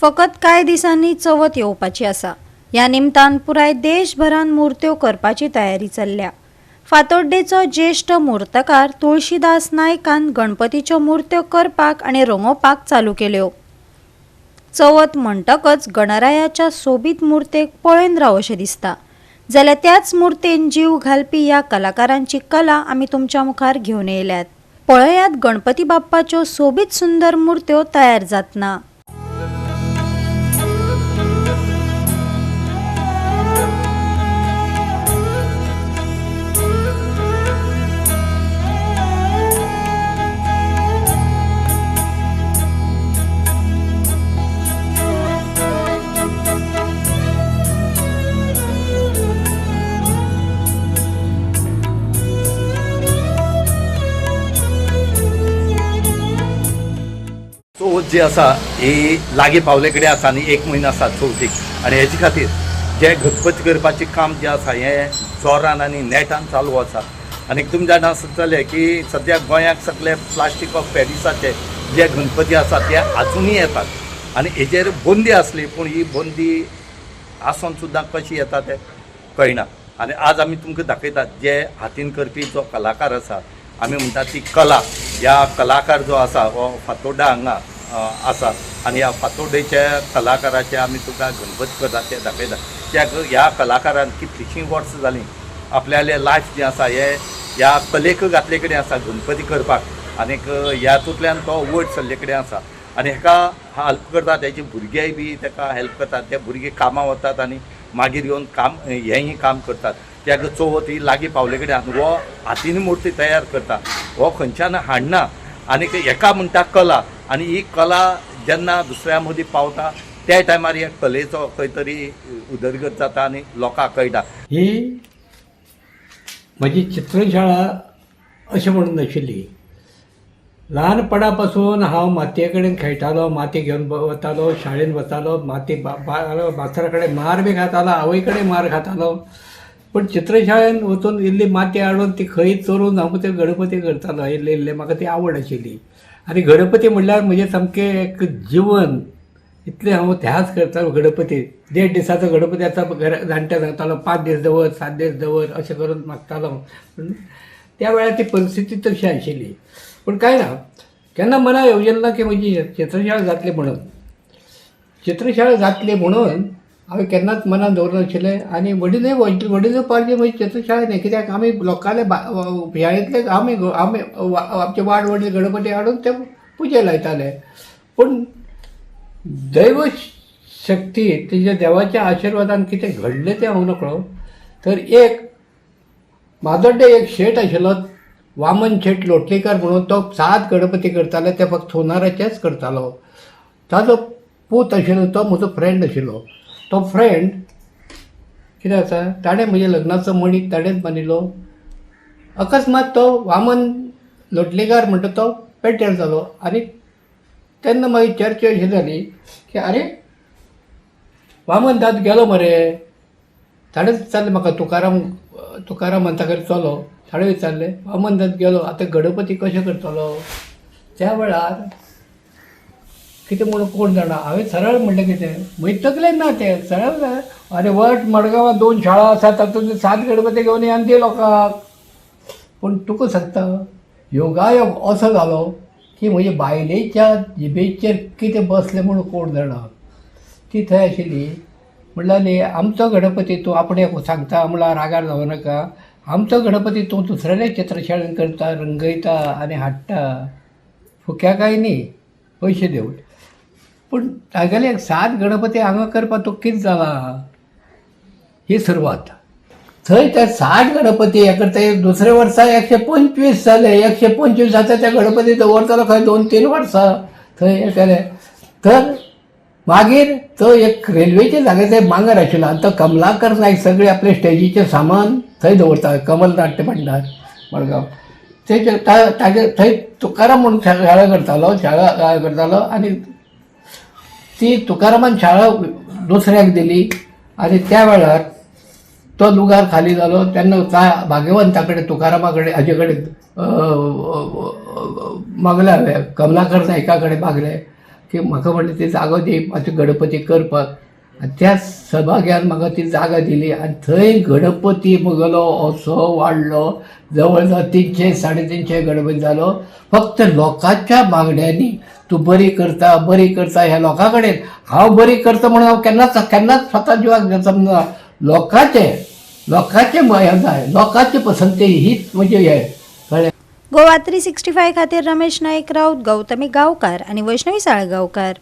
फकत कांय दिसांनी चवथ येवपाची आसा. ह्या निमतान पुराय देशभरान मुर्त्यो करपाची तयारी चल्ल्या. फातोड्डेचो ज्येष्ठ मुर्तकार तुळशीदास नायकान गणपतीच्यो मुर्त्यो करपाक आनी रंगोवपाक चालू केल्यो. चवथ म्हणटकच गणरायाच्या सोबीत मुर्तेक पळयन रावशें दिसता. जाल्यार त्याच मुर्तेन जीव घालपी ह्या कलाकारांची कला आमी तुमच्या मुखार घेवन येयल्यात. पळयात गणपती बाप्पाच्यो सोबीत सुंदर मुर्त्यो तयार जातना. चवथ जी आसा ही लागीं पावले कडेन आसा आनी 1 म्हयनो आसा चवथीक. आनी हेजे खातीर जे गणपती करपाचें काम जें आसा हें जोरान आनी नेटान चालू आसा. आनी तुमी जाणा आसतले की सद्या गोंयाक सगळे प्लास्टीक ऑफ पॅरिसाचे जे गणपती आसा ते आजुनूय येतात आनी हेजेर बंदी आसली, पूण ही बंदी आसून सुद्दां कशी येता तें कळना. आनी आज आमी तुमकां दाखयतात जे हातीन करपी जो कलाकार आसा, आमी म्हणटा ती कला. ह्या कलाकार जो आसा हो फातोड्डा हांगा आसा आनी ह्या फातोड्डेच्या कलाकाराचे आमी तुका गणपती करतात ते दाखयतात. कित्याक ह्या कलाकारान कितलींशीं वर्सां जालीं आपल्यालें लायफ जें आसा हें ह्या कलेक घातले कडेन आसा गणपती करपाक. आनीक ह्यातूंतल्यान तो वयर सरले कडेन आसा आनी हेका हेल्प करतात. तेजे भुरगेय बी ताका हेल्प करतात. ते भुरगे कामां वतात आनी मागीर येवन काम हेंय काम करतात. कित्याक चवथ ही लागीं पावले कडेन हो हातीन मुर्ती तयार करता, हो खंयच्यान हाडना. आनीक हेका म्हणटा कला. आनी ही कला जेन्ना दुसऱ्या मदीं पावता त्या टायमार ह्या कलेचो खंय तरी उदरगत जाता आनी लोकांक कळटा. ही म्हजी चित्रशाळा अशें म्हणून नाशिल्ली. ल्हानपणा हांव मातये कडेन खेळटालो, माती घेवन वतालो, शाळेन वतालो, माती मास्तरा कडेन मार बी खातालो, आवय कडेन मार खातालो. पूण चित्रशाळेन वचून इल्ली माती हाडून ती खंय चोरून हांव ते गणपती करतालो. इल्ले इल्ले म्हाका ती आवड आशिल्ली. आनी गणपती म्हणल्यार म्हजें सामकें एक जीवन. इतलें हांव ध्यास करतालो गणपती. 1.5 दिसाचो गणपती आतां जाणटे सांगतालो 5 दीस दवर, 7 दीस दवर अशें करून मागतालो. पूण त्या वेळार ती परिस्थिती तशी आशिल्ली. पूण कांय ना, केन्ना मना येवजन ना की म्हजी चित्रशाळा जातली म्हणून. चित्रशाळा जातली म्हणून हांवें केन्नाच मनान दवरनाशिल्लें. आनी वडिलूय पावचे म्हजी चित्रशाळा न्ही. कित्याक आमी लोकांले शाळेंतले आमी आमचे वाड व्हडले गणपती हाडून ते पुजे लायताले. पूण दैव शक्ती तेज्या देवाच्या आशिर्वादान कितें घडलें तें हांव नकळो. तर एक माजोड्डे एक शेट आशिल्लो वामन शेट लोटलीकर म्हणून. तो 7 गणपती करताले, ते फक्त सोनाराचेच करतालो. ताजो पूत आशिल्लो तो म्हजो फ्रेंड आशिल्लो. तो फ्रेंड कितें आसा, ताणें म्हज्या लग्नाचो मणी ताणेंच बांदिल्लो. अकस्मात तो वामन लोटलीकर म्हणटा तो पेड्ड्यार जालो. आनी तेन्ना मागीर चर्चा अशी जाली की आरे वामन दाद गेलो मरे. ताणें विचारलें म्हाका, तुकाराम म्हणटा खंय चलो. ताणें विचारलें वामन दाद गेलो, आतां गणपती कशें करतलो. त्या वेळार कितें म्हणून कोण जाणा. हांवें सरळ म्हणलें कितें म्हजे तकलेन ना तें सरळ. आरे वट मडगांवां 2 शाळा आसात, तातूंत 7 गणपती घेवन येवन दी लोकांक. पूण तुका सांगता योगायोग असो जालो की म्हजे बायलेच्या जिबेचेर कितें बसलें म्हणून कोण जाणा. ती थंय आशिल्ली. म्हणल्यार आमचो गणपती तूं आपणें सांगता म्हणल्यार रागार जावं नाका. आमचो गणपती तूं दुसऱ्याल्या चित्रशाळेन करता, रंगयता आनी हाडटा. फुक्याकाय न्ही, पयशे दिवन. पूण तागेले 7 गणपती हांगा करपाक तूं कितें जाला ही सुरवात. थंय ते 7 गणपती हे करता. दुसऱ्या वर्सा 125 जाले. 125 जाता ते गणपती दवरतालो खंय 2-3 वर्सां थंय हे केलें. तर मागीर तो एक रेल्वेचे जागे थंय भांगर आशिल्लो आनी तो कमलाकर नायक सगळे आपले स्टेजीचें सामान थंय दवरता. कमल नाट्य भंडार मडगांव. ताजे थंय तुकाराम म्हणून शाळा करतालो आनी ती तुकारामान शाळा दुसऱ्याक दिली. आनी त्या वेळार तो लुगार खाली जालो तेन्ना भाग्यवंता कडेन तुकारामा कडेन हाजे कडेन मागले हांवें, कमलाकर नायका कडेन मागले. की म्हाका म्हणलें ती जागो दी मातशें गणपती करपाक. आनी त्या सभाग्यान म्हाका ती जागा दिली आनी थंय गणपती म्हगेलो असो वाडलो, जवळ जवळ 300-350 गणपती जालो. फक्त लोकांच्या मागण्यांनी तूं बरी करता ह्या लोकां कडेन हांव बरी करता म्हणून हांव केन्नाच स्वता जिवाक समजना. लोकांचे हें जाय, लोकांची पसंती हीच म्हणजे हें कळ्ळें. गोवा 365 खातीर रमेश नाईक राऊत, गौतमी गांवकार आणि वैष्णवी साळगांवकार.